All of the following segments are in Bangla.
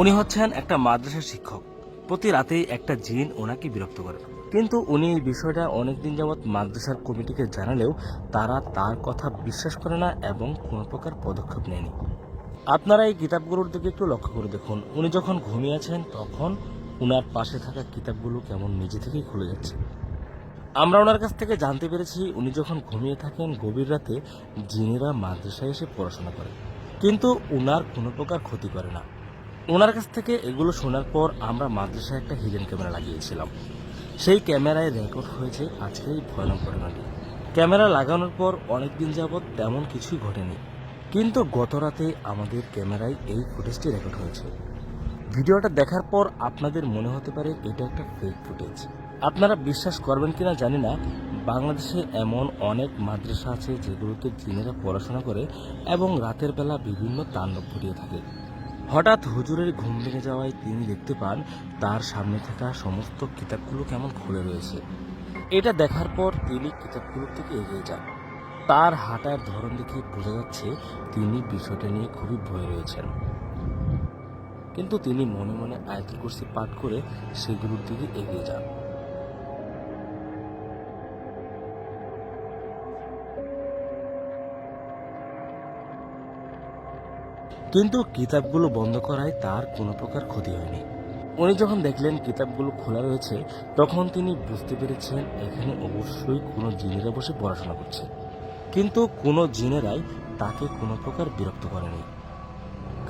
উনি হচ্ছেন একটা মাদ্রাসার শিক্ষক। প্রতি রাতেই একটা জিন ওনাকে বিরক্ত করে, কিন্তু উনি এই বিষয়টা অনেকদিন যাবৎ মাদ্রাসার কমিটিকে জানালেও তারা তার কথা বিশ্বাস করে না এবং কোনো প্রকার পদক্ষেপ নেয়নি। আপনারা এই কিতাবগুলোর দিকে একটু লক্ষ্য করে দেখুন, উনি যখন ঘুমিয়ে আছেন তখন উনার পাশে থাকা কিতাবগুলো কেমন নিজে থেকেই খুলে যাচ্ছে। আমরা ওনার কাছ থেকে জানতে পেরেছি উনি যখন ঘুমিয়ে থাকেন গভীর রাতে জিনেরা মাদ্রাসায় এসে পড়াশোনা করে, কিন্তু উনার কোনো প্রকার ক্ষতি করে না। ওনার কাছ থেকে এগুলো শোনার পর আমরা মাদ্রাসায় একটা হিডেন ক্যামেরা লাগিয়েছিলাম। সেই ক্যামেরায় রেকর্ড হয়েছে আজকের এই ভয়ানক ঘটনাটি। ক্যামেরা লাগানোর পর অনেকদিন যাবৎ তেমন কিছুই ঘটেনি, কিন্তু গত রাতে আমাদের ক্যামেরায় এই ফুটেজটি রেকর্ড হয়েছে। ভিডিওটা দেখার পর আপনাদের মনে হতে পারে এটা একটা ফেক ফুটেজ। আপনারা বিশ্বাস করবেন কিনা জানি না, বাংলাদেশে এমন অনেক মাদ্রাসা আছে যেগুলোতে জিনেরা পড়াশোনা করে এবং রাতের বেলা বিভিন্ন তাণ্ডব ঘটিয়ে থাকে। হঠাৎ হুজুরের ঘুম ভেঙে যাওয়ায় তিনি দেখতে পান তার সামনে থাকা সমস্ত কিতাবগুলো কেমন খুলে রয়েছে। এটা দেখার পর তিনি কিতাবগুলোর থেকে এগিয়ে যান। তার হাঁটার ধরন দেখে বোঝা যাচ্ছে তিনি বিষয়টা নিয়ে খুবই ভয়ে রয়েছেন, কিন্তু তিনি মনে মনে আয়াতুল কুরসি পাঠ করে সেগুলোর দিকে এগিয়ে যান। কিন্তু কিতাবগুলো বন্ধ করায় তার কোনো প্রকার ক্ষতি হয়নি। উনি যখন দেখলেন কিতাবগুলো খোলা রয়েছে তখন তিনি বুঝতে পেরেছেন এখানে অবশ্যই কোনো জিনেরা বসে পড়াশোনা করছে, কিন্তু কোনো জিনেরাই তাকে কোনো প্রকার বিরক্ত করেনি,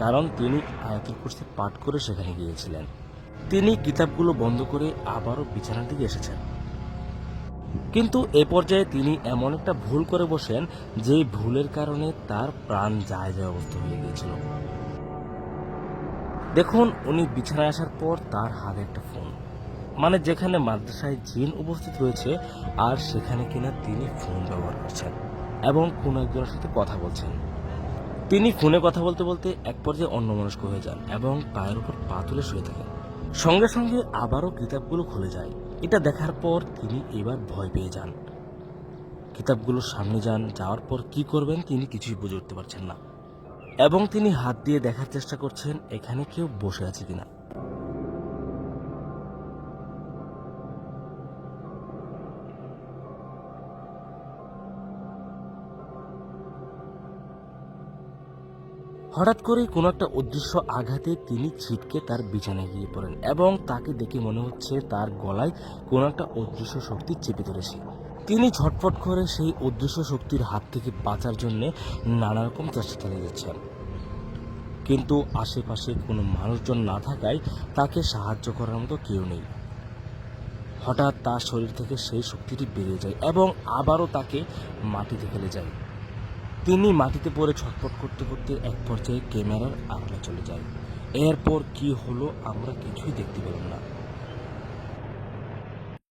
কারণ তিনি আয়াতুল কুরসি পাঠ করে সেখানে গিয়েছিলেন। তিনি কিতাবগুলো বন্ধ করে আবারও বিছানার দিকে এসেছেন, কিন্তু এ পর্যায়ে তিনি এমন একটা ভুল করে বসেন যে ভুলের কারণে তার প্রাণ যায় যায় অবস্থা হয়ে গিয়েছিল। দেখুন, উনি বিছানায় আসার পর তার হাতে একটা ফোন, মানে যেখানে মাদ্রাসায় জিন উপস্থিত রয়েছে আর সেখানে কিনা তিনি ফোন ব্যবহার করছেন এবং কোনো একজনের সাথে কথা বলছেন। তিনি ফোনে কথা বলতে বলতে এক পর্যায়ে অন্যমনস্ক হয়ে যান এবং পায়ের উপর পা তুলে শুয়ে থাকেন। সঙ্গে সঙ্গে আবারও কিতাবগুলো খুলে যায়। এটা দেখার পর তিনি এবার ভয় পেয়ে যান। কিতাবগুলোর সামনে যাওয়ার পর কি করবেন তিনি কিছুই বুঝে উঠতে পারছেন না, এবং তিনি হাত দিয়ে দেখার চেষ্টা করছেন এখানে কেউ বসে আছে কিনা। হঠাৎ করেই কোনো একটা অদৃশ্য আঘাতে তিনি ছিটকে তার বিছানায় গিয়ে পড়েন এবং তাকে দেখে মনে হচ্ছে তার গলায় কোনো একটা অদৃশ্য শক্তি চেপে ধরেছে। তিনি ঝটফট করে সেই অদৃশ্য শক্তির হাত থেকে বাঁচার জন্য নানা রকম চেষ্টা চালিয়ে যাচ্ছেন, কিন্তু আশেপাশে কোনো মানুষজন না থাকায় তাকে সাহায্য করার মতো কেউ নেই। হঠাৎ তার শরীর থেকে সেই শক্তিটি বেরিয়ে যায় এবং আবারও তাকে মাটিতে ফেলে যায়। তিনি মাটিতে পড়ে ছটফট করতে করতে এক পর্যায়ে ক্যামেরার আড়ালে চলে যায়। এরপর কি হলো আমরা কিছুই দেখতে পেলাম না।